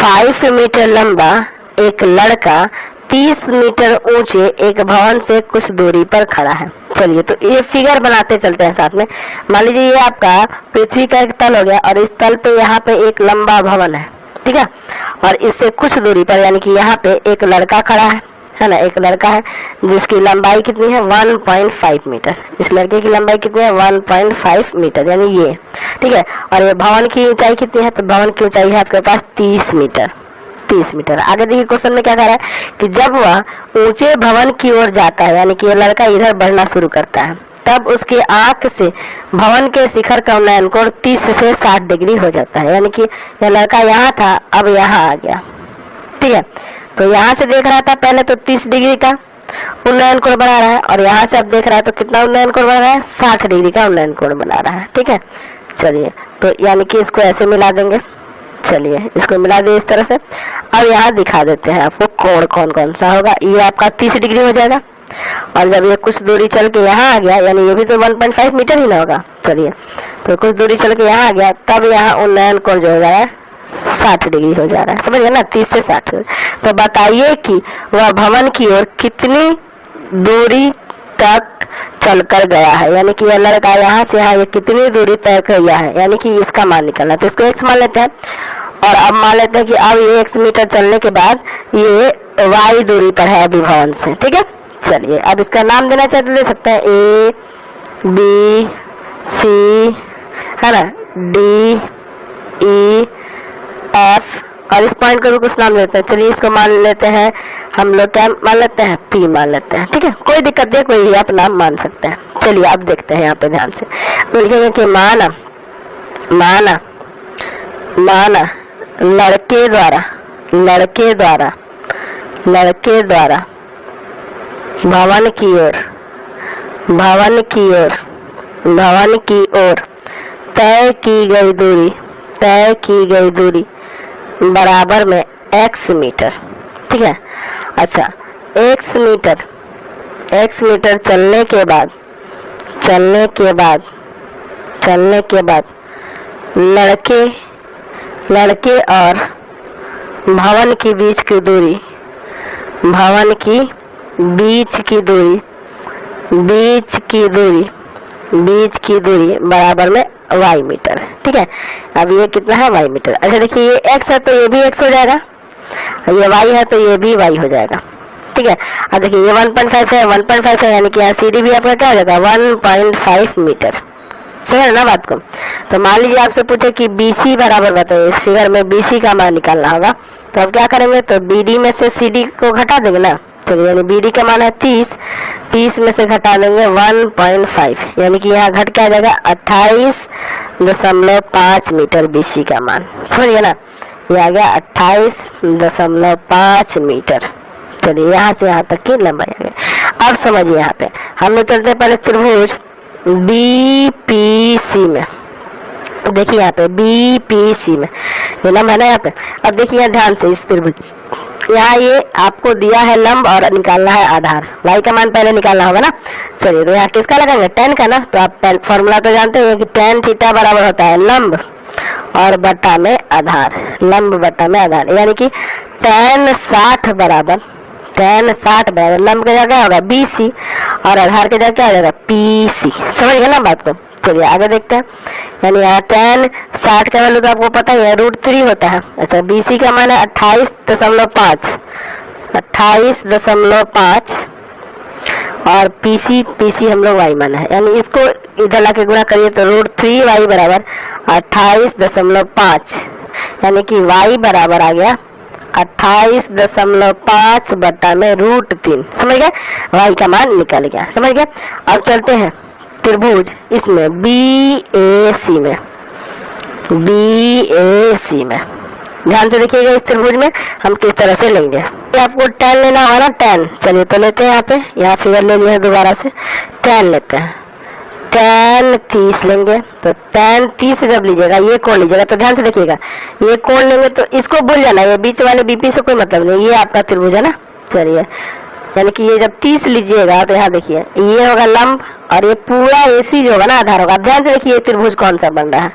5 metre लंबा एक लड़का 30 मीटर ऊंचे एक भवन से कुछ दूरी पर खड़ा है। चलिए तो ये फिगर बनाते चलते हैं साथ में। मान लीजिए ये आपका पृथ्वी का एक तल हो गया और इस तल पे यहाँ पे एक लंबा भवन है, ठीक है, और इससे कुछ दूरी पर यानी कि यहाँ पे एक लड़का खड़ा है ना, एक लड़का है जिसकी लंबाई कितनी है 1.5 मीटर। इस लड़के की लंबाई कितनी है 1.5 मीटर यानी ये, ठीक है। और ये भवन की ऊंचाई कितनी है, तो भवन की ऊंचाई है आपके पास 30 मीटर। 30 मीटर। आगे देखिए क्वेश्चन में क्या कह रहा है कि जब वह ऊंचे भवन की ओर जाता है यानी कि ये लड़का इधर बढ़ना शुरू करता है, तब उसकी आंख से भवन के शिखर का उन्नयन कोण 30 से 60 डिग्री हो जाता है। यानी कि यह लड़का यहाँ था, अब यहाँ आ गया, ठीक है। तो यहाँ से देख रहा था पहले तो 30 डिग्री का उन्नयन कोण बना रहा है, और यहाँ से अब देख रहा है तो कितना उन्नयन कोण बना रहा है 60 डिग्री का उन्नयन कोण बना रहा है, ठीक है। चलिए तो यानी कि इसको ऐसे मिला देंगे। चलिए इसको मिला दिए इस तरह से। अब यहाँ दिखा देते हैं आपको कोण कौन कौन सा होगा। ये आपका 30 डिग्री हो जाएगा, और जब ये कुछ दूरी चल के यहाँ आ गया यानी ये भी तो 1.5 मीटर ही ना होगा। चलिए तो कुछ दूरी चल के यहाँ आ गया, तब यहाँ उन्नयन कोण जो हो जा रहा है 60 डिग्री हो जा रहा है, समझ गए ना, 30 से 60। तो बताइए कि वह भवन की ओर कितनी दूरी तक चल कर गया है, यानी कि यह लड़का यहाँ से यहाँ ये कितनी दूरी तय किया है, यानी कि इसका मान निकालना। तो इसको x मान लेते हैं, और अब मान लेते हैं कि अब ये x मीटर चलने के बाद ये y दूरी पर है अभी भवन से, ठीक है। चलिए अब इसका नाम देना चाहे तो दे सकते हैं A B C, है ना, D E F, और इस पॉइंट को भी कुछ नाम देते हैं। चलिए इसको मान लेते हैं हम लोग, क्या मान लेते हैं P मान लेते हैं, ठीक है। कोई दिक्कत नहीं, कोई आप नाम मान सकते हैं। चलिए अब देखते हैं यहाँ पे ध्यान से, तो लिखेंगे कि माना माना माना लड़के द्वारा लड़के द्वारा लड़के द्वारा भवन की ओर भवन की ओर भवन की ओर तय की गई दूरी बराबर में x मीटर, ठीक है। अच्छा x मीटर चलने के बाद लड़के और भवन की बीच की दूरी बराबर में y मीटर, ठीक है। अब ये कितना है y मीटर। अच्छा देखिए ये x है तो ये भी x हो जाएगा, ये y है तो ये भी y हो जाएगा, ठीक है। अब देखिए ये 1.5 है यानी कि यहाँ CD भी आपका क्या हो जाएगा 1.5 मीटर, समझ ना बात को। तो मान लीजिए आपसे पूछे कि BC बराबर बताइए, इस फिगर में BC का मान निकालना होगा, तो अब क्या करेंगे, तो BD में से CD को घटा देंगे ना। चलिए यानी BD का मान है 30 में से घटा देंगे 1.5, यानी कि यहाँ घट के आ जाएगा 28.5 मीटर BC का मान, समझिए ना, ये आ गया 28.5 मीटर। चलिए यहाँ से यहाँ तक की लंबाई आ गई। अब समझिए यहाँ पे हम लोग चलते हैं पहले त्रिभुज BPC में। देखिए यहाँ पे BPC में ये लंब है ना यहाँ पे। अब देखिए यहाँ ध्यान से, इस त्रिभुज यहाँ ये आपको दिया है लंब और निकालना है आधार, y का मान पहले निकालना होगा ना। चलिए तो यहाँ किसका लगाएंगे tan का ना, तो आप फॉर्मूला तो जानते हो कि tan थीटा बराबर होता है लंब और बटा में आधार, लंब बटा में आधार, यानी कि tan 60 बराबर लंब का जगह होगा BC और आधार के जगह क्या हो जाएगा PC, समझ गए ना बात को। चलिए आगे देखते हैं, यानी यहाँ tan 60 का वैल्यू तो आपको पता ही है √3 होता है। अच्छा BC का मान है 28.5 और PC हम लोग y माना है, यानी इसको इधर लाके गुणा करिए तो √3y बराबर 28.5, यानी कि y बराबर आ गया 28.5 बटा में √3, समझ गए, y का मान निकल गया, समझ गए। अब चलते हैं त्रिभुज इसमें BAC में ध्यान से देखिएगा। इस त्रिभुज में हम किस तरह से लेंगे, आपको tan लेना होगा ना, tan। चलिए तो लेते हैं, यहाँ फिगर ले लिया है दोबारा से, tan लेते हैं, tan 30 लेंगे। तो tan 30 जब लीजिएगा ये कोण लीजिएगा, तो ध्यान से देखिएगा, ये कोण लेंगे तो इसको भूल जाना, ये बीच वाले BP से कोई मतलब नहीं, ये आपका त्रिभुज है ना। चलिए यानी कि ये जब 30 लीजिएगा तो यहाँ देखिए ये होगा लंब और ये पूरा AC जो होगा ना आधार होगा। ध्यान से देखिए त्रिभुज कौन सा बन रहा है,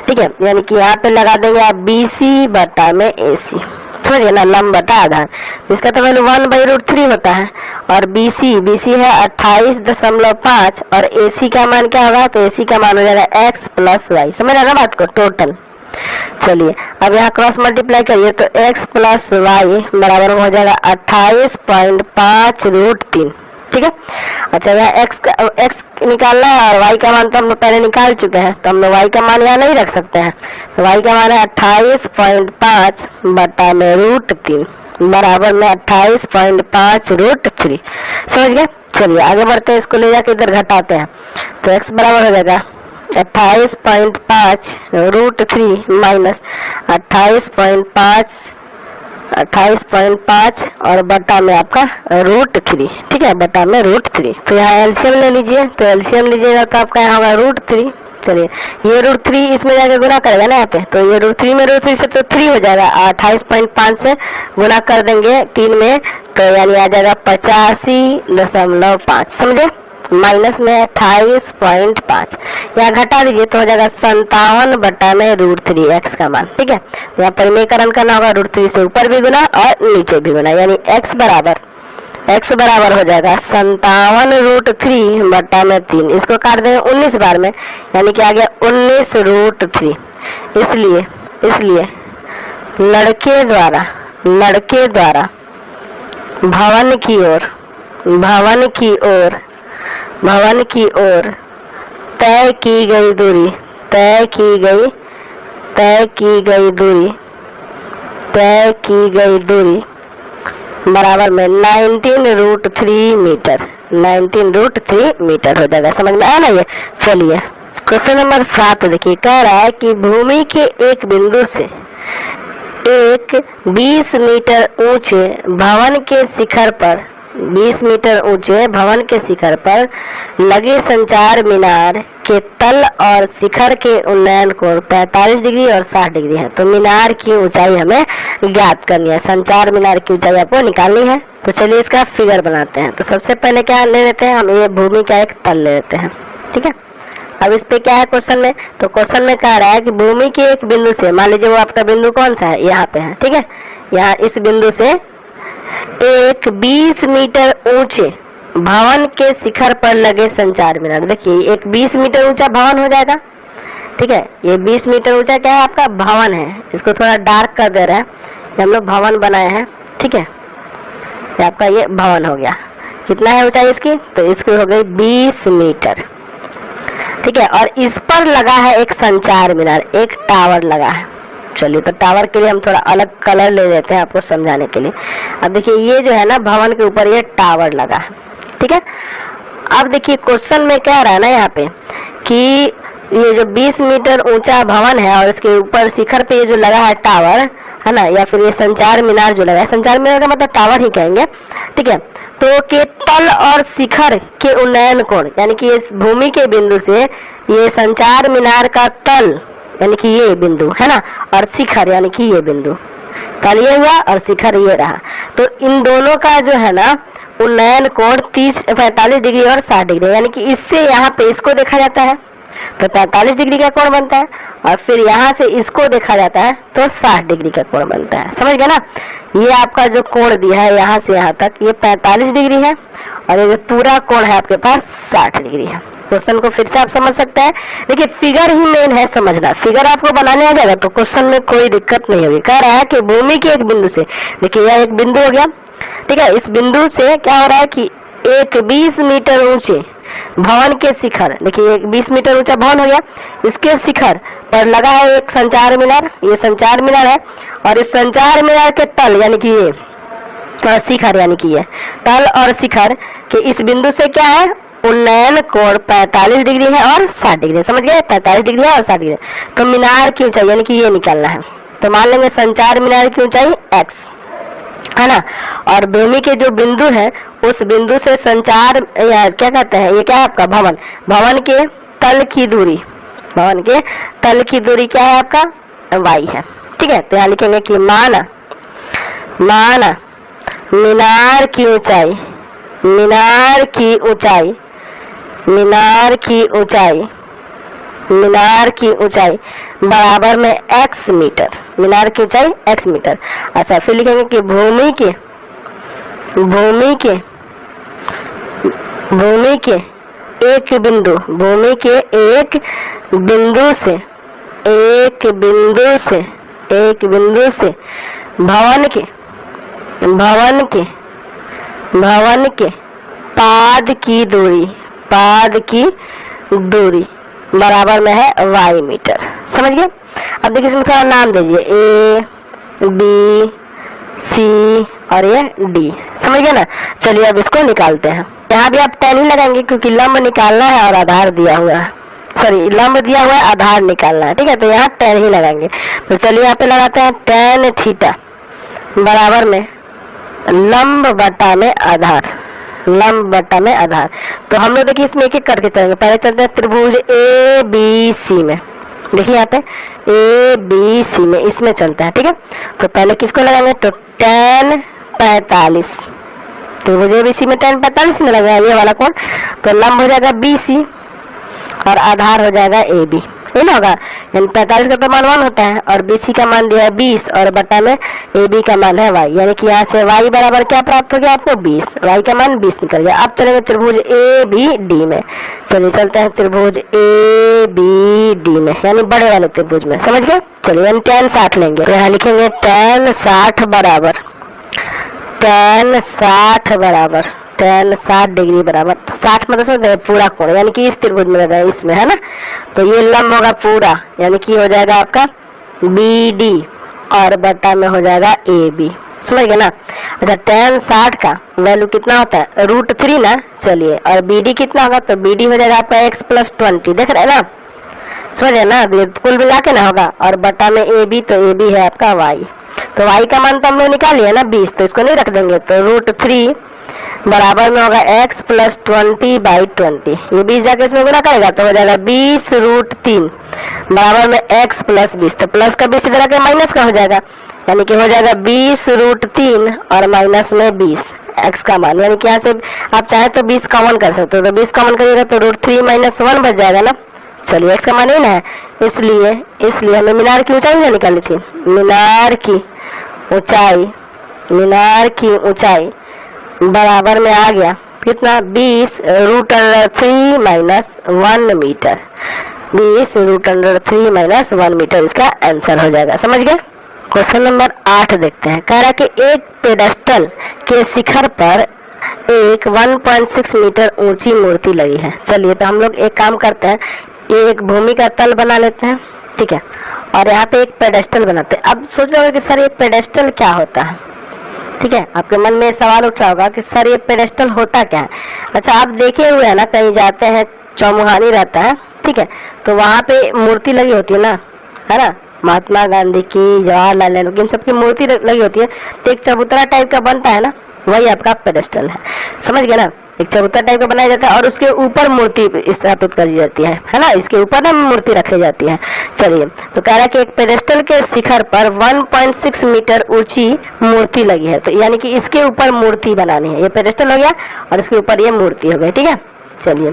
ठीक है। यानी कि यहाँ पे लगा देंगे आप BC बटा में AC, समझिए ना, लंब बटा आधार, जिसका तो वैल्यू 1/√3 होता है। और BC है 28.5 और AC का मान क्या होगा, तो AC का मान हो जाएगा x + y। समझ रहे ना बात को, टोटल। चलिए अब यहाँ क्रॉस मल्टीप्लाई करिए तो x + y बराबर हो जाएगा 28.5√3। ठीक है। अच्छा यहाँ x निकालना है और y का मान तो हम लोग पहले निकाल चुके हैं, तो हम लोग y का मान यहाँ नहीं रख सकते हैं। तो y का मान है 28.5 बटा में √3 बराबर में 28.5√3। समझ गए। चलिए आगे बढ़ते हैं, इसको ले जाके इधर घटाते हैं तो x बराबर हो जाएगा 28.5√3 माइनस 28.5 और बटा में आपका √3। ठीक है, बटा में √3। तो यहाँ एलसीएम ले लीजिए, तो एलसीएम लीजिएगा तो आपका यहाँ होगा √3। चलिए ये √3 इसमें जाके गुना करेगा ना यहाँ पे, तो ये √3 में √3 से तो 3 हो जाएगा। 28.5 से गुना कर देंगे 3 में तो यानी आ जाएगा 85.5। समझे, माइनस में 28.5 यहाँ घटा दीजिए तो हो जाएगा 57 बटा में √3 x का मान। ठीक है, यहाँ परिमेयकरण करना होगा, √3 से ऊपर भी गुना और नीचे भी गुना, यानी x बराबर हो जाएगा 57√3 बटा में 3। इसको काट देंगे 19 बार में, यानी कि आ गया 19√3। इसलिए लड़के द्वारा भवन की ओर तय की गई दूरी बराबर में 19√3 मीटर। 19√3 मीटर हो जाएगा। समझ में आया ना ये। चलिए क्वेश्चन नंबर 7 देखिए, कह रहा है कि भूमि के एक बिंदु से एक 20 मीटर ऊंचे भवन के शिखर पर 20 मीटर ऊंचे भवन के शिखर पर लगे संचार मीनार के तल और शिखर के उन्नयन कोण 45 डिग्री और 60 डिग्री है। तो मीनार की ऊंचाई हमें ज्ञात करनी है, संचार मीनार की ऊंचाई आपको निकालनी है। तो चलिए इसका फिगर बनाते हैं। तो सबसे पहले क्या ले लेते हैं हम, ये भूमि का एक तल ले लेते हैं। ठीक है, अब इस पे क्या है क्वेश्चन में, तो क्वेश्चन में कह रहा है कि भूमि के एक बिंदु से, मान लीजिए वो आपका बिंदु कौन सा है, यहाँ पे है। ठीक है, यहाँ इस बिंदु से एक 20 मीटर ऊंचे भवन के शिखर पर लगे संचार मीनार। देखिए एक 20 मीटर ऊंचा भवन हो जाएगा। ठीक है, ये 20 मीटर ऊंचा क्या है आपका भवन है। इसको थोड़ा डार्क कर दे रहा है, ये हम लोग भवन बनाए हैं। ठीक है, ये आपका ये भवन हो गया। कितना है ऊंचाई इसकी, तो इसकी हो गई 20 मीटर। ठीक है, और इस पर लगा है एक संचार मीनार, एक टावर लगा है। चलिए तो टावर के लिए हम थोड़ा अलग कलर ले लेते हैं आपको समझाने के लिए। अब देखिए ये जो है ना भवन के ऊपर ये टावर लगा है। ठीक है, अब देखिए क्वेश्चन में कह रहा है ना यहाँ पे कि ये जो 20 मीटर ऊंचा भवन है और इसके ऊपर शिखर पे ये जो लगा है टावर है ना, या फिर ये संचार मीनार जो लगा है, संचार मीनार का मतलब टावर ही कहेंगे। ठीक है, तो के तल और शिखर के उन्नयन कोण, यानी कि इस भूमि के बिंदु से ये संचार मीनार का तल यानी कि ये बिंदु है ना, और शिखर यानी कि ये बिंदु, तल ये हुआ और शिखर ये रहा। तो इन दोनों का जो है ना उन्नयन कोण 45 डिग्री और 60 डिग्री, यानी कि इससे यहाँ पे इसको देखा जाता है तो 45 डिग्री का कोण बनता है, और फिर यहाँ से इसको देखा जाता है तो 60 डिग्री का कोण बनता है। समझ गए ना, ये आपका जो कोण दिया है यहाँ से यहाँ तक ये 45 डिग्री है और ये पूरा कोण है आपके पास 60 डिग्री है। क्वेश्चन को फिर से आप समझ सकते हैं। देखिए फिगर ही मेन है समझना, फिगर आपको बनाने आ जाएगा तो क्वेश्चन में कोई दिक्कत नहीं होगी। कह रहा है कि भूमि के एक बिंदु से, देखिए यह एक बिंदु हो गया। ठीक है, इस बिंदु से क्या हो रहा है कि एक 20 मीटर ऊंचे भवन के शिखर, देखिए 20 मीटर ऊंचा भवन हो गया, इसके शिखर पर लगा है एक संचार मीनार, ये संचार मीनार है। और इस संचार मीनार के तल यानी कि ये और शिखर यानी कि ये तल और शिखर के इस बिंदु से क्या है उन्नयन कोण 45 डिग्री है और 60 डिग्री। समझ गए, 45 डिग्री है और 60 डिग्री। तो मीनार की ऊंचाई यानी कि ये निकालना है, तो मान लेंगे संचार मीनार की ऊंचाई x है ना, और भूमि के जो बिंदु है उस बिंदु से संचार या क्या कहते हैं, ये क्या है आपका भवन, भवन के तल की दूरी, भवन के तल की दूरी क्या है आपका y है। ठीक है, तो यहाँ लिखेंगे कि माना मीनार की ऊंचाई मीनार की ऊंचाई बराबर में x मीटर, मीनार की ऊंचाई x मीटर। अच्छा फिर लिखेंगे कि भूमि के एक बिंदु, भूमि के एक बिंदु से भवन के पाद की दूरी बराबर में है y मीटर। समझ गए? अब देखिए इसमें थोड़ा नाम दीजिए, A, B, C और ये D। समझ गए ना? चलिए अब इसको निकालते हैं। यहाँ भी आप 10 ही लगाएंगे क्योंकि लंब निकालना है और आधार दिया हुआ है, सॉरी लंब दिया हुआ है, आधार निकालना है। ठीक है, तो यहाँ 10 ही लगाएंगे। तो चलिए यहाँ पे लगाते हैं tan थीटा बराबर में लंब बटा में आधार। तो हम लोग देखिए इसमें एक एक करके चलेंगे। पहले चलते हैं त्रिभुज ABC में। देखिए यहाँ पे ABC में इसमें चलता है। ठीक है, तो पहले किसको लगाएंगे? तो tan 45, त्रिभुज ABC में tan 45 में लगाया ये वाला कोण। तो लंब हो जाएगा BC और आधार हो जाएगा AB। ये ना होगा, यानी 45 का तो मान 1 होता है और BC का मान दिया है 20 और बटा में AB का मान है y, यानी कि यहाँ से y बराबर क्या प्राप्त हो गया आपको? 20। y का मान 20 निकल गया। अब चलेंगे त्रिभुज ABD में। चलिए चलते हैं त्रिभुज ABD में, यानी बड़े वाले त्रिभुज में। समझ गए? चलिए हम tan 60 लेंगे। तो यहाँ लिखेंगे tan 60 बराबर tan 60 डिग्री बराबर 60 मतलब पूरा कोण, यानी कि इस त्रिभुज में लगा है इसमें, है ना। तो ये लंब होगा पूरा, यानी कि हो जाएगा आपका BD और बटा में हो जाएगा AB। समझ गए ना? अच्छा tan 60 का वैल्यू कितना होता है? √3 ना। चलिए और BD कितना होगा? तो BD हो जाएगा आपका x + 20। देख रहे हैं ना? समझ गए ना? कुल मिला के ना होगा और बटा में AB, तो AB है आपका y। तो y का मान तो हम लोग निकाल लिया ना 20, तो इसको नहीं रख देंगे। तो √3 बराबर में होगा x + 20/20। ये 20 जाके इसमें गुना करेगा तो हो जाएगा 20√3 बराबर में x + 20। तो प्लस का 20 इधर आके माइनस का हो जाएगा, यानी कि हो जाएगा 20√3 और माइनस में 20 x का मान, यानी कि यहाँ से आप चाहे तो 20 कॉमन कर सकते हो। तो 20 कॉमन करिएगा तो √3 - 1 बच जाएगा ना। चलिए x का मान ही ना है, इसलिए हमें मीनार की ऊंचाई नहीं निकाली थी। मीनार की ऊंचाई बराबर में आ गया कितना? 20√3 - 1 मीटर। 20√3 - 1 मीटर इसका आंसर हो जाएगा। समझ गए? क्वेश्चन नंबर 8 देखते हैं। कह रहा है कि एक पेडेस्टल के शिखर पर एक 1.6 मीटर ऊंची मूर्ति लगी है। चलिए तो हम लोग एक काम करते हैं, ये एक भूमि का तल बना लेते हैं। ठीक है, और यहाँ पे एक पेडेस्टल बनाते हैं। अब सोच रहे हो कि सर ये पेडेस्टल क्या होता है? ठीक है, आपके मन में सवाल उठ रहा होगा कि सर ये पेडेस्टल होता क्या है। अच्छा आप देखे हुए हैं ना, कहीं जाते हैं चौमुहानी रहता है, ठीक है, तो वहाँ पे मूर्ति लगी होती है ना, है ना, महात्मा गांधी की, जवाहरलाल नेहरू की, इन सबकी मूर्ति लगी होती है। तो एक चबूतरा टाइप का बनता है ना, वही आपका पेडेस्टल है। समझ गए ना? एक चबूतरा टाइप का बनाया जाता है और उसके ऊपर मूर्ति स्थापित करी जाती है ना, इसके ऊपर ना मूर्ति रखी जाती है। चलिए तो कह रहा है कि एक पेडेस्टल के शिखर पर 1.6 मीटर ऊंची मूर्ति लगी है, तो यानी कि इसके ऊपर मूर्ति बनानी है। ये पेडेस्टल हो गया और इसके ऊपर ये मूर्ति हो गई। ठीक है, चलिए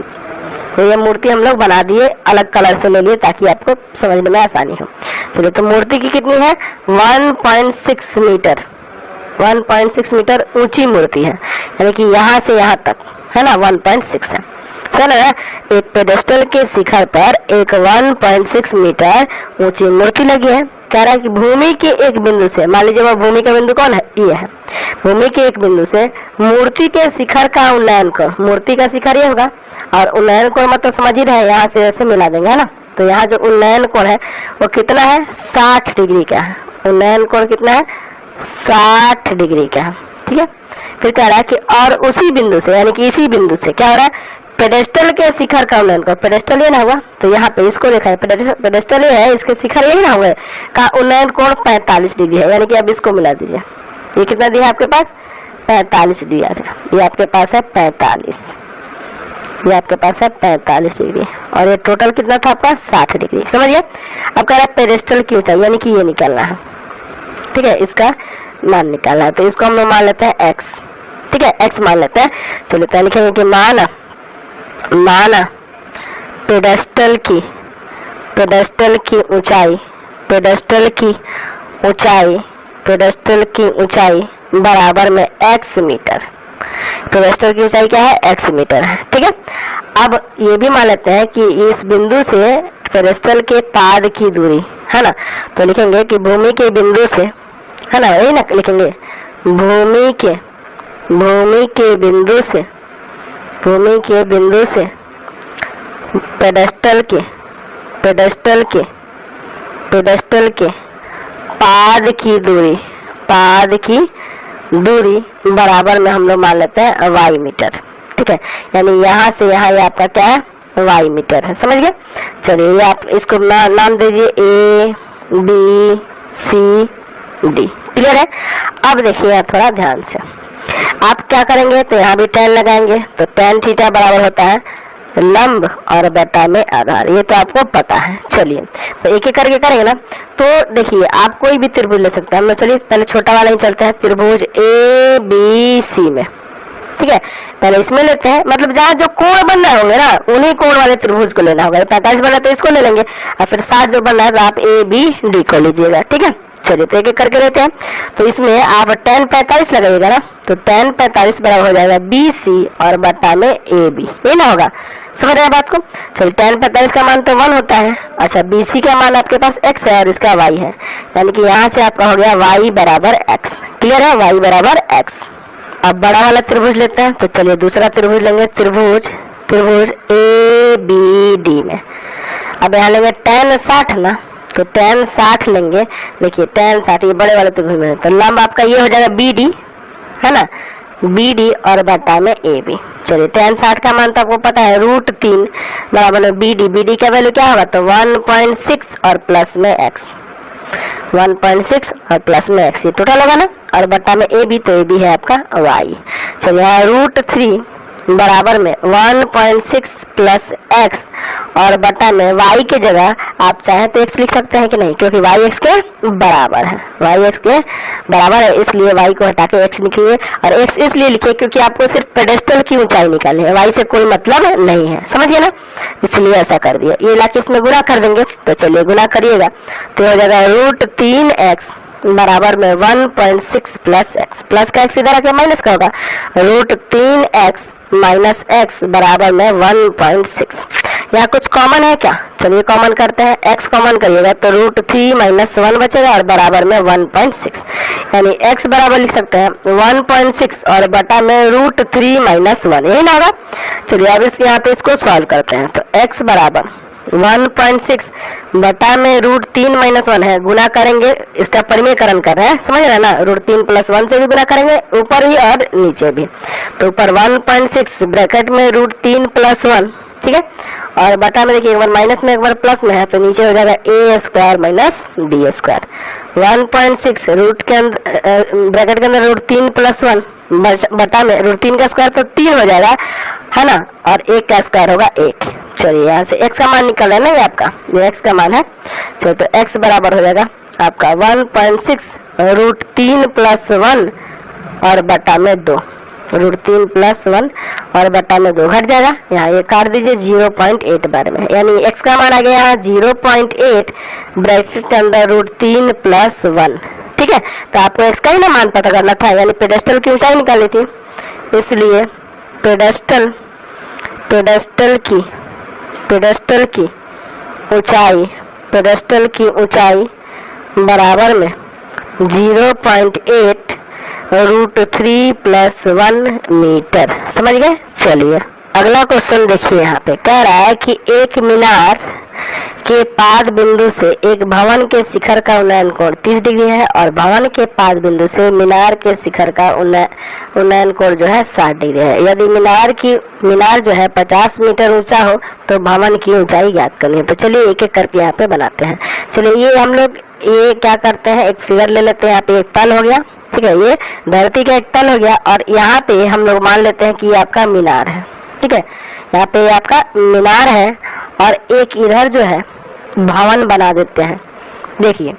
तो ये मूर्ति हम लोग बना दिए, अलग कलर से ले लिए ताकि आपको समझने में आसानी हो। चलिए तो मूर्ति की कितनी है? 1.6 मीटर, 1.6 मीटर ऊंची मूर्ति है, यानी कि यहाँ से यहाँ तक, है ना, 1.6 है। चलो एक पेडेस्टल के शिखर पर एक 1.6 मीटर ऊंची मूर्ति लगी है। कह रहा है कि भूमि के एक बिंदु से, मान लीजिए वो भूमि का बिंदु कौन है? ये है। भूमि के एक बिंदु से मूर्ति के शिखर का उन्नयन कोण, मूर्ति का शिखर ये होगा और उन्नयन कोण मतलब समझ ही रहे, यहाँ से ऐसे मिला देंगे, है ना। तो यहाँ जो उन्नयन कोण है वो कितना है? 60 डिग्री का है। उन्नयन कोण कितना है? 60 डिग्री का है। ठीक है, फिर कह रहा है कि और उसी बिंदु से, यानी कि इसी बिंदु से क्या हो रहा है? पेडेस्टल के शिखर का उन्नयन कोण, पेडेस्टल ये ना हुआ तो यहाँ पे इसको देखा है, पेडेस्टल ये है, इसके शिखर यही ना हुए का उन्नयन कोण 45 डिग्री है, यानी कि अब इसको मिला दीजिए। ये कितना दिया आपके पास? 45 दिया है। ये आपके पास है 45, ये आपके पास है 45 डिग्री और ये टोटल कितना था आपका? 60 डिग्री। समझिए। अब कह रहा है पेडेस्टल की ऊंचाई, यानी कि ये निकालना है। ठीक है, इसका मान निकालना है, तो इसको हम लोग मान लेते हैं x। ठीक है, x मान लेते हैं। चलिए तो लिखेंगे कि माना पेडेस्टल की पेडेस्टल की ऊंचाई, पेडेस्टल की ऊंचाई, पेडेस्टल की ऊंचाई बराबर में x मीटर। पेडेस्टल की ऊंचाई क्या है? x मीटर है। ठीक है, अब ये भी मान लेते हैं कि इस बिंदु से पेडेस्टल के पाद की दूरी है ना, तो लिखेंगे कि भूमि के बिंदु से, है ना, यही ना लिखेंगे, भूमि के बिंदु से, भूमि के बिंदु से पेडेस्टल के पाद की दूरी, पाद की दूरी बराबर में हम लोग मान लेते हैं y मीटर। ठीक है, यानी यहाँ से यहाँ ये आपका क्या है? y मीटर है। समझ गए? चलिए ये आप इसको नाम दीजिए A B C D। Clear है? अब देखिए थोड़ा ध्यान से, आप क्या करेंगे तो यहाँ भी tan लगाएंगे, तो tan थीटा बराबर होता है लंब और बटा में आधार, ये तो आपको पता है। चलिए तो एक एक करके करेंगे ना, तो देखिए आप कोई भी त्रिभुज ले सकते हैं। हम लोग चलिए पहले छोटा वाला ही चलते हैं, त्रिभुज ABC में। ठीक है, पहले इसमें लेते हैं, मतलब जहाँ जो कोण बन रहे होंगे ना उन्हीं कोण वाले त्रिभुज को लेना होगा। 45 बना तो इसको ले लेंगे, और फिर 60 जो बन रहा है तो आप ABD को लीजिएगा। ठीक है, चलिए तो एक एक करके लेते हैं। तो इसमें आप tan 45 लगाइएगा ना, तो tan 45 बराबर हो जाएगा BC और बटा में AB, ये ना होगा। समझ रहे हैं बात को? चलिए tan 45 का मान तो 1 होता है। अच्छा, BC का मान आपके पास x है और इसका y है, यानी कि यहाँ से आपका हो गया y बराबर x। क्लियर है? y बराबर x। अब बड़ा वाला त्रिभुज लेते हैं, तो चलिए दूसरा त्रिभुज लेंगे, त्रिभुज ABD में। अब यहाँ लेंगे tan 60 ना, तो tan 60 लेंगे। देखिए tan 60 ये बड़े वाले त्रिभुज में, तो लंब आपका ये हो जाएगा BD, है ना, BD और बटा में AB। चलिए tan 60 का मान तो आपको पता है √3 बराबर में BD का वैल्यू क्या होगा? तो 1.6 और प्लस में x, 1.6 और प्लस में x, ये टोटल होगा ना, और बटा में AB, तो AB है आपका y। चलिए यहाँ √3 बराबर में 1.6 प्लस x और बटा में y के जगह आप चाहें तो x लिख सकते हैं कि नहीं, क्योंकि y x के बराबर है, y x के बराबर है, इसलिए y को हटा के x लिखिए। और x इसलिए लिखिए क्योंकि आपको सिर्फ पेडेस्टल की ऊंचाई निकालनी है, y से कोई मतलब नहीं है। समझिए ना, इसलिए ऐसा कर दिया। ये लाके इसमें गुना कर देंगे, तो चलिए गुना करिएगा, तो हो जाएगा √3x बराबर में 1.6 प्लस x, प्लस का x इधर आके माइनस का होगा, √3x माइनस x बराबर में 1.6। यहाँ कुछ कॉमन है क्या? चलिए कॉमन करते हैं, x कॉमन करिएगा तो √3 माइनस 1 बचेगा और बराबर में 1.6, यानी x बराबर लिख सकते हैं 1.6 और बटा में √3 माइनस 1, यही ना होगा। चलिए अब इस यहाँ पे इसको सॉल्व करते हैं, तो x बराबर 1.6 बटा में √3 माइनस 1 है, गुना करेंगे, इसका परिमेयकरण कर रहे हैं, समझ रहे हैं ना, √3 प्लस 1 से भी गुना करेंगे, ऊपर भी और नीचे भी। तो ऊपर 1.6 ब्रैकेट में √3 प्लस 1, ठीक है, और बटा में देखिए एक बार माइनस में एक बार प्लस में है, तो नीचे हो जाएगा a² माइनस d²। 1.6 रूट के अंदर ब्रैकेट के अंदर √3 प्लस 1 बटा में √3 का स्क्वायर तो 3 हो जाएगा, है ना, और 1 का स्क्वायर होगा 1। चलिए यहाँ से x का मान निकल रहा है ना, ये आपका ये x का मान है। चलिए तो x बराबर हो जाएगा आपका 1.6 √3 प्लस 1 और बटा में 2, √3 प्लस 1 और बटा में 2 घट जाएगा, यहाँ ये काट दीजिए 0.8 बार में, यानी x का मान आ गया यहाँ 0.8 ब्रैकेट के अंदर √3 प्लस 1। ठीक है, तो आपको x का ही ना मान पता करना था, यानी पेडेस्टल की ऊंचाई निकालनी थी, इसलिए पेडेस्टल की ऊंचाई बराबर में 0.8 √3 प्लस 1 मीटर। समझ गए? चलिए अगला क्वेश्चन देखिए, यहाँ पे कह रहा है कि एक मीनार के पाद बिंदु से एक भवन के शिखर का उन्नयन कोण 30 डिग्री है, और भवन के पाद बिंदु से मीनार के शिखर का उन्नयन कोण जो है 60 डिग्री है। यदि मीनार जो है 50 मीटर ऊंचा हो तो भवन की ऊंचाई ज्ञात करनी है। तो चलिए एक एक करके यहाँ पे बनाते हैं। चलिए ये हम लोग ये क्या करते हैं, एक फिगर ले लेते हैं। यहाँ पे एक तल हो गया, ठीक है, ये धरती का एक तल हो गया, और यहाँ पे हम लोग मान लेते हैं कि ये आपका मीनार है। ठीक है, यहाँ पे आपका मीनार है और एक इधर जो है भवन बना देते हैं। देखिए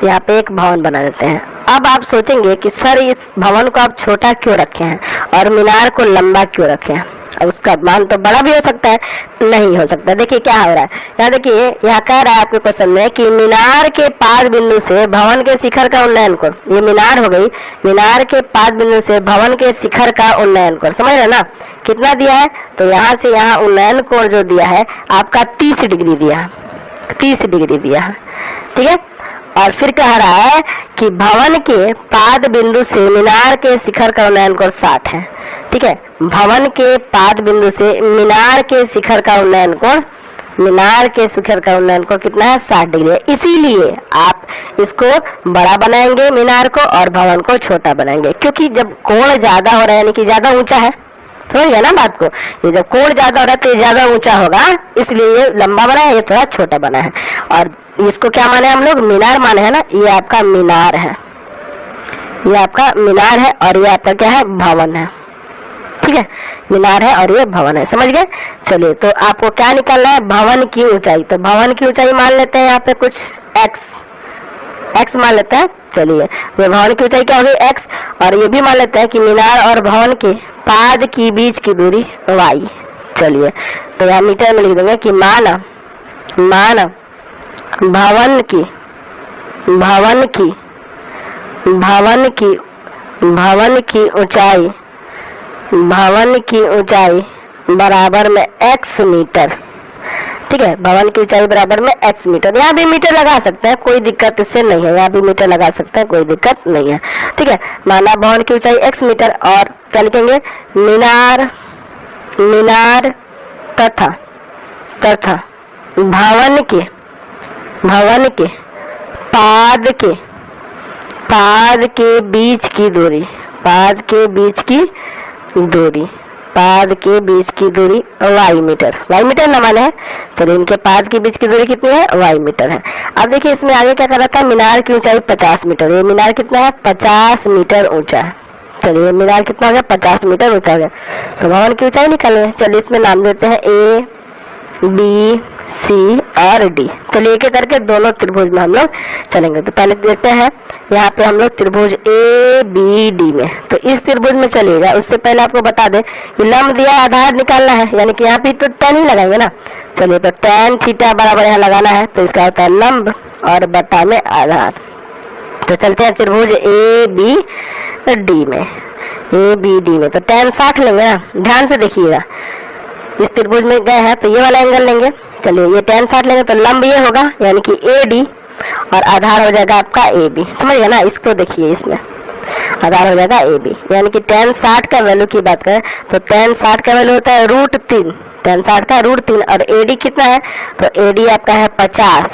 यहाँ पे एक भवन बना देते हैं। अब आप सोचेंगे कि सर इस भवन को आप छोटा क्यों रखे हैं और मीनार को लंबा क्यों रखे हैं। अब उसका मान तो बड़ा भी हो सकता है, नहीं हो सकता। देखिए क्या हो रहा है, यहाँ देखिए, यहाँ कह रहा है आपके क्वेश्चन में कि मीनार के पाद बिंदु से भवन के शिखर का उन्नयन कोण, ये मीनार हो गई, मीनार के पाद बिंदु से भवन के शिखर का उन्नयन कोण, समझ रहे ना, कितना दिया है, तो यहाँ से यहाँ उन्नयन कोण जो दिया है आपका 30 डिग्री दिया है, 30 डिग्री दिया है, ठीक है। और फिर कह रहा है कि भवन के पाद बिंदु से मीनार के शिखर का उन्नयन कोण 60 है, ठीक है। भवन के पाद बिंदु से मीनार के शिखर का उन्नयन कोण, मीनार के शिखर का उन्नयन कोण कितना है, 60 डिग्री है। इसीलिए आप इसको बड़ा बनाएंगे मीनार को और भवन को छोटा बनाएंगे, क्योंकि जब कोण ज्यादा हो रहा है यानी कि ज्यादा ऊंचा है, समझ गया ना बात को, ये जब कोण ज्यादा हो रहा है तो ये ज्यादा ऊंचा होगा, इसलिए ये लंबा बना है, ये थोड़ा छोटा बना है। और इसको क्या माने हम लोग, मीनार माने है ना, ये आपका मीनार है, ये आपका मीनार है और ये आपका क्या है, भवन है, ठीक है, मीनार है और ये भवन है, समझ गए। चलिए तो आपको क्या निकालना है, भवन की ऊंचाई, तो भवन की ऊंचाई मान लेते हैं यहाँ पे कुछ x मान लेते हैं। चलिए ये भवन की ऊंचाई क्या होगी, x, और ये भी मान लेते हैं कि मीनार और भवन के पाद की बीच की दूरी y। चलिए तो यहाँ मीटर में लिख देंगे कि मान भवन की ऊंचाई बराबर में x मीटर, ठीक है, भवन की ऊंचाई बराबर में x मीटर। यहाँ भी मीटर लगा सकते हैं, कोई दिक्कत इससे नहीं है, यहाँ भी मीटर लगा सकते हैं, कोई दिक्कत नहीं है, ठीक है। माना भवन की ऊंचाई x मीटर, और क्या लिखेंगे, मीनार तथा भवन के पाद के बीच की दूरी y मीटर न माने है। चलिए इनके पाद के बीच की दूरी कितनी है, y मीटर है। अब देखिए इसमें आगे क्या कर रखा है, मीनार की ऊंचाई 50 मीटर, ये मीनार कितना है, 50 मीटर ऊंचा है। चलिए मीनार कितना हो गया, 50 मीटर ऊंचा हो गया, तो भवन की ऊंचाई निकालेंगे। चलिए इसमें नाम देते हैं A, B, C और D। चलिए एक एक करके दोनों त्रिभुज में हम लोग चलेंगे। तो पहले देखते हैं यहाँ पे हम लोग त्रिभुज ABD में, तो इस त्रिभुज में चलिएगा। उससे पहले आपको बता दें कि लंब दिया आधार निकालना है, यानी कि यहाँ पे तो tan ही लगाएंगे ना। चलिए तो tan थीटा बराबर यहाँ लगाना है, तो इसका होता है लंब और बटा में आधार। तो चलते हैं त्रिभुज ABD में, तो tan 60 लेंगे ना, ध्यान से देखिएगा, इस त्रिभुज में गए हैं तो ये वाला एंगल लेंगे। चलिए ये tan 60 लेंगे तो लंब ये होगा यानी कि AD और आधार हो जाएगा आपका AB, समझ गए ना। इसको देखिए, इसमें आधार हो जाएगा AB, यानी कि tan 60 का वैल्यू की बात करें तो tan 60 का वैल्यू होता है √3, tan 60 का √3, और AD कितना है, तो AD आपका है 50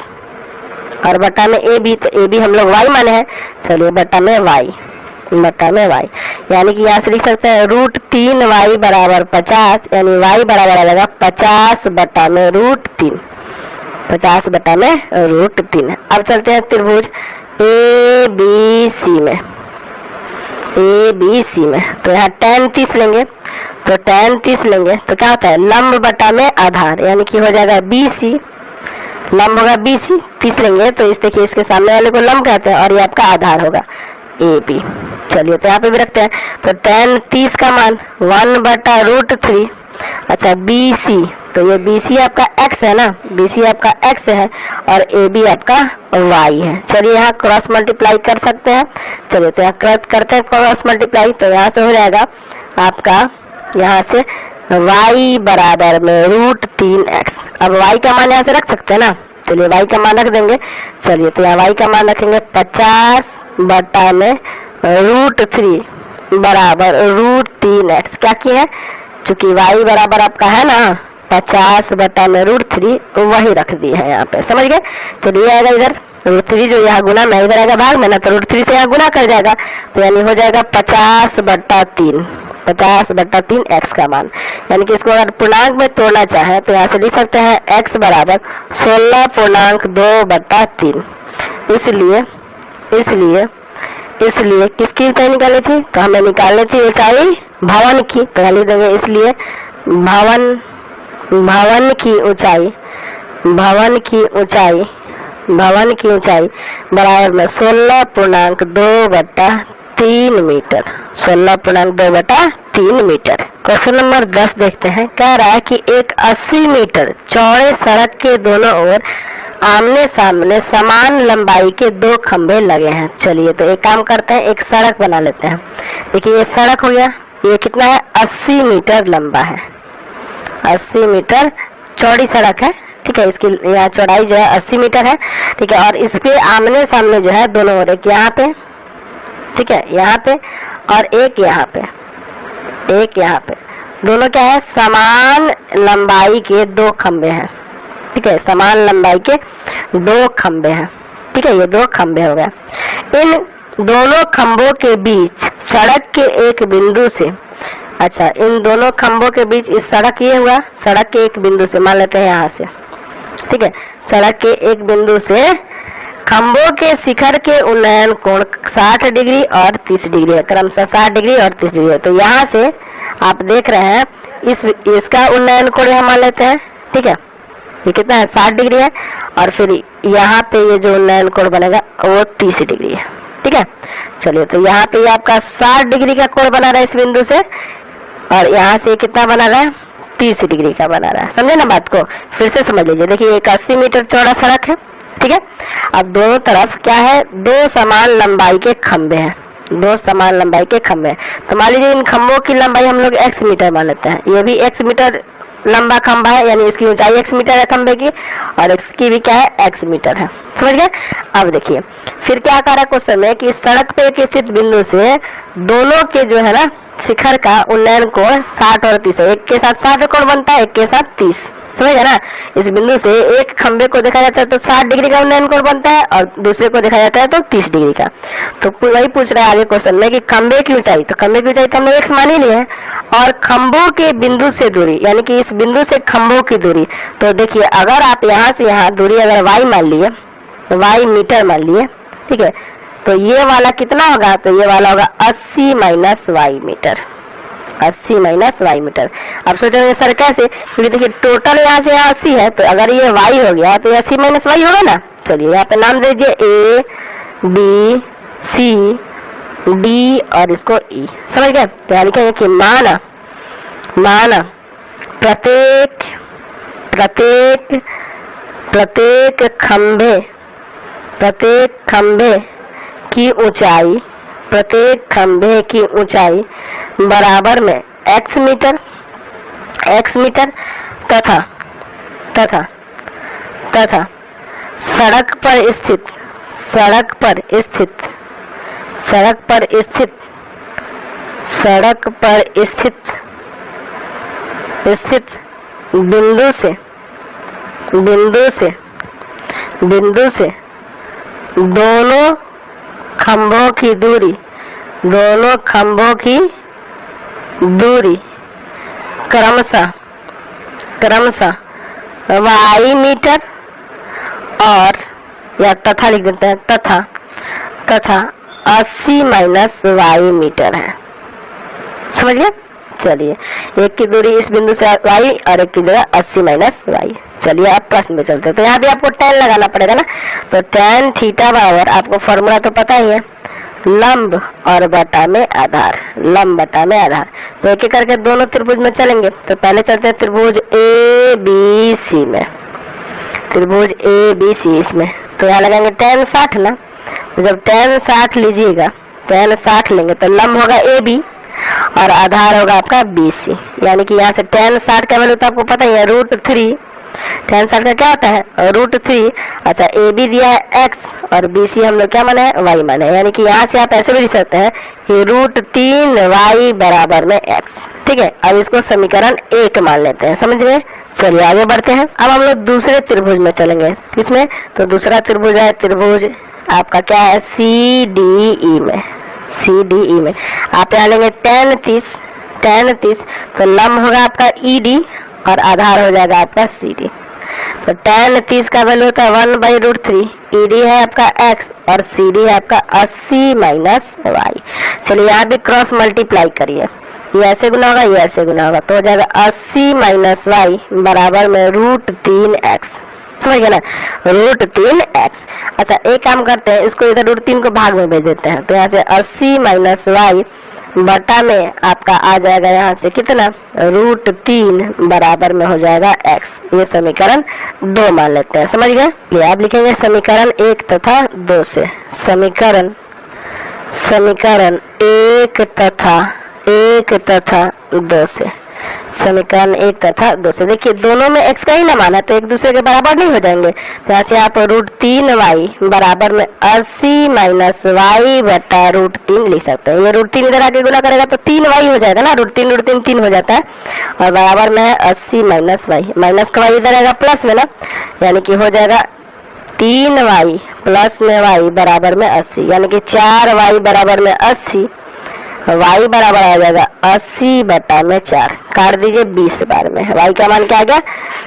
और बटा में AB, तो AB हम लोग y माने हैं। चलिए बटा में y, यानी कि यहाँ से लिख सकते हैं √3y बराबर 50, यानी y बराबर आ जाएगा 50 बटा में √3, 50 बटा में √3। अब चलते हैं त्रिभुज ABC में, तो यहाँ tan 30 लेंगे, तो tan 30 लेंगे तो क्या होता है, लंब बटा में आधार, यानी कि हो जाएगा BC, लंब होगा BC, 30 लेंगे तो इस देखिए इसके सामने वाले को लंब कहते हैं और ये आपका आधार होगा AB। चलिए तो यहाँ पे भी रखते हैं, तो tan 30 का मान 1 बटा √3, अच्छा BC, तो ये BC आपका x है ना, BC आपका x है और AB आपका y है। चलिए यहाँ क्रॉस मल्टीप्लाई कर सकते हैं। चलिए तो यहाँ करते हैं क्रॉस मल्टीप्लाई, तो यहाँ से हो जाएगा आपका, यहाँ से y बराबर में √3x। अब y का मान यहाँ से रख सकते हैं ना, चलिए y का मान रख देंगे। चलिए तो यहाँ y का मान रखेंगे 50 बटा में √3 बराबर √3x। क्या किया है, चूंकि y बराबर आपका है ना 50 बटा में √3, वही रख दिया है यहाँ पे, समझ गए। तो ये आएगा इधर √3 जो यहाँ गुना में, इधर आएगा भाग में ना, तो √3 से यहाँ गुना कर जाएगा, तो यानी हो जाएगा 50 बटा 3 x का मान। यानी कि इसको अगर पूर्णांक में तोड़ना चाहे तो यहाँ से लिख सकते हैं x बराबर 16.2 बटा 3। इसलिए किसकी ऊंचाई निकाली थी, तो हमें निकालनी थी ऊंचाई भवन की, तो लिख देंगे इसलिए भवन की ऊंचाई बराबर में 16.2 बटा 3 मीटर, 16.2 बटा 3 मीटर। क्वेश्चन नंबर 10 देखते हैं। कह रहा है कि एक 80 मीटर चौड़े सड़क के दोनों ओर आमने सामने समान लंबाई के दो खंभे लगे हैं। चलिए तो एक काम करते हैं, एक सड़क बना लेते हैं। देखिए ये सड़क हो गया, ये कितना है 80 मीटर लंबा है, 80 मीटर चौड़ी सड़क है, ठीक है। इसकी यहाँ चौड़ाई जो है 80 मीटर है, ठीक है। और इस पे आमने सामने जो है दोनों ओर, एक यहाँ पे, ठीक है, यहाँ पे और एक यहाँ पे, एक यहाँ पे, दोनों क्या है समान लंबाई के दो खंभे हैं, ठीक है। समान लंबाई के दो खंभे हैं, ठीक है। ये दो खंभे हो गए। इन दोनों खंभों के बीच सड़क के एक बिंदु से, अच्छा इन दोनों खंभों के बीच इस सड़क ये हुआ, सड़क के एक बिंदु से मान लेते हैं यहाँ से, ठीक है। सड़क के एक बिंदु से खंभों के शिखर के उन्नयन कोण 60 डिग्री और 30 डिग्री है, क्रमशः 60 डिग्री और 30 डिग्री है। तो यहाँ से आप देख रहे हैं इसका उन्नयन कोण हम मान लेते हैं, ठीक है। ये कितना है 60 डिग्री है, और फिर यहाँ पे ये जो उन्नयन कोण बनेगा वो 30 डिग्री है, ठीक है। चलिए तो यहाँ पे ये आपका 60 डिग्री का कोण बना रहा है इस बिंदु से, और यहाँ से कितना बना रहा है 30 डिग्री का बना रहा है। समझे ना बात को, फिर से समझ लीजिए। देखिए एक 80 मीटर चौड़ा सड़क है, ठीक है। अब दोनों तरफ क्या है, दो समान लंबाई के खंभे हैं, दो समान लंबाई के खंभे। तो मान लीजिए इन खंभों की लंबाई हम लोग x मीटर मान लेते हैं। ये भी x मीटर लंबा खंभा है, यानी इसकी ऊंचाई x मीटर है खंभे की, और इसकी भी क्या है x मीटर है। समझ गए। अब देखिए फिर क्या कह रहा है क्वेश्चन में कि सड़क पे एक स्थित बिंदु से दोनों के जो है ना शिखर का उन्नयन कोण 60 और 30 है। एक के साथ 60 कोण बनता है, एक के साथ 30। समझ गए ना। इस बिंदु से एक खंबे को देखा जाता है तो 60 डिग्री का उन्नयन कोण बनता है, और दूसरे को देखा जाता है तो 30 डिग्री का। तो वही पूछ रहा है आगे क्वेश्चन में कि खंबे की ऊंचाई, तो खंबे की ऊंचाई तो हमने x मान ही ली है, और खंभों के बिंदु से दूरी, यानी कि इस बिंदु से खंभों की दूरी। तो देखिए अगर आप यहाँ से यहाँ दूरी अगर y मान लिए, y मीटर मान लिए, ठीक है, तो ये वाला कितना होगा, तो ये वाला होगा 80 minus Y metre, 80 minus Y metre. अब सोचोगे सर कैसे, क्योंकि देखिए टोटल यहाँ से यहाँ 80 है, तो अगर ये y हो गया तो 80 माइनस वाई होगा ना। चलिए यहाँ पे नाम दे दीजिए A B C D और इसको E। समझ गए। तो यहाँ लिखेंगे कि माना प्रत्येक प्रत्येक प्रत्येक खंभे प्रत्येक खंभे की ऊंचाई, प्रत्येक खंभे की ऊंचाई बराबर में x मीटर तथा तथा तथा सड़क पर स्थित बिंदु से दोनों खंभों की दूरी क्रमशः y मीटर और, या तथा लिख देते हैं, तथा 80 माइनस वाई मीटर है। समझ गए। चलिए एक की दूरी इस बिंदु से y और एक की दूरी 80 माइनस वाई। चलिए आप प्रश्न में चलते हैं। तो यहाँ भी आपको tan लगाना पड़ेगा ना। तो tan थीटा बराबर, आपको फॉर्मूला तो पता ही है, लंब और बटा में आधार, लंब बटा में आधार। तो एक एक करके दोनों त्रिभुज में चलेंगे। तो पहले चलते हैं त्रिभुज ABC में, त्रिभुज ABC इसमें। तो यहाँ लगाएंगे tan 60 ना। तो जब tan 60 लीजिएगा, tan 60 लेंगे तो लंब होगा AB और आधार होगा आपका BC, यानी कि यहाँ से tan 60 का वैल्यू तो आपको पता ही है √3। tan 60 का क्या होता है √3। अच्छा AB दिया है x और BC हम लोग क्या माने हैं y माने, यानी कि यहाँ से आप ऐसे भी लिख सकते हैं कि √3y बराबर में x। ठीक है, अब इसको समीकरण 1 मान लेते हैं। समझ गए। चलिए आगे बढ़ते हैं। अब हम लोग दूसरे त्रिभुज में चलेंगे। इसमें तो दूसरा त्रिभुज है, त्रिभुज आपका क्या है CDE में, CDE में आप यहाँ लेंगे tan 30, तो लंब होगा आपका ED और आधार हो जाएगा आपका CD। तो tan 30 का वैल्यू होता है 1/√3, ED है आपका x और CD है आपका 80 माइनस y। चलिए यहाँ भी क्रॉस मल्टीप्लाई करिए, ये ऐसे गुना होगा, ये ऐसे गुना होगा, तो हो जाएगा 80 माइनस y बराबर में √3x। समझ गए ना, √3x। अच्छा एक काम करते हैं, इसको इधर √3 को भाग में भेज देते हैं। तो यहाँ से 80 माइनस y बटा में आपका आ जाएगा यहाँ से कितना, √3 बराबर में हो जाएगा x। ये समीकरण 2 मान लेते हैं, समझ गए। ये आप लिखेंगे समीकरण 1 तथा 2 से, समीकरण 1 तथा 2 से, समीकरण 1 तथा 2 से। देखिए दोनों में x का ही ना मान है तो एक दूसरे के बराबर नहीं हो जाएंगे। तो यहाँ से आप √3y बराबर में 80 माइनस y बटा √3 लिख सकते हैं। ये √3 इधर आके गुना करेगा तो 3y हो जाएगा ना, √3 3 हो जाता है, और बराबर में है 80 माइनस y, माइनस का y इधर आएगा प्लस में ना, यानी कि हो जाएगा 3y प्लस में y बराबर में 80, यानी कि 4y बराबर में 80, y बराबर आ जाएगा 80 बटा में 4, काट दीजिए 20 बार में, y का मान क्या आ गया,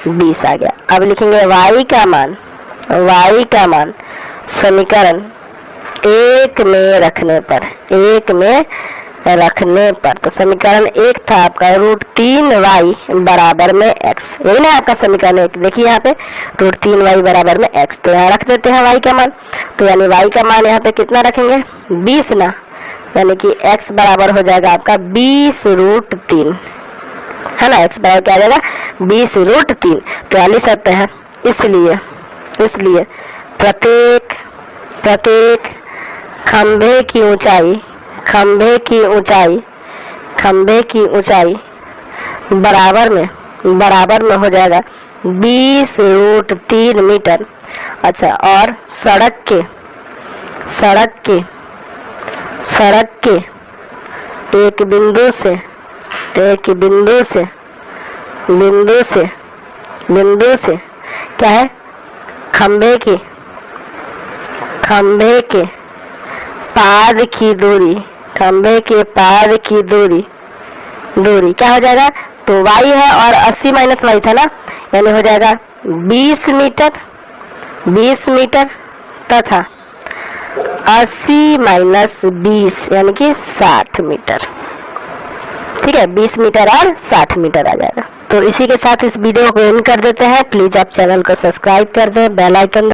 20 आ गया। अब लिखेंगे y का मान समीकरण 1 में रखने पर, तो समीकरण 1 था आपका √3y बराबर में x, यही ना आपका समीकरण 1। देखिए यहाँ पे √3y बराबर में x, तो यहाँ रख देते हैं y का मान, तो यानी y का मान यहाँ पे कितना रखेंगे, 20 ना, यानी कि x बराबर हो जाएगा आपका 20√3, है ना, x बराबर क्या आ जाएगा 20√3। तो लिख सकते हैं, इसलिए प्रत्येक खंभे की ऊंचाई बराबर में हो जाएगा 20√3 मीटर। अच्छा, और सड़क के एक बिंदु से क्या है, खंभे के पाद की दूरी क्या हो जाएगा, तो y है और 80 माइनस y था ना, यानी हो जाएगा 20 मीटर तथा 80 माइनस 20 यानी कि 60 मीटर। ठीक है, 20 मीटर और 60 मीटर आ जाएगा। तो इसी के साथ इस वीडियो को एंड कर देते हैं। प्लीज आप चैनल को सब्सक्राइब कर दें, बेल आइकन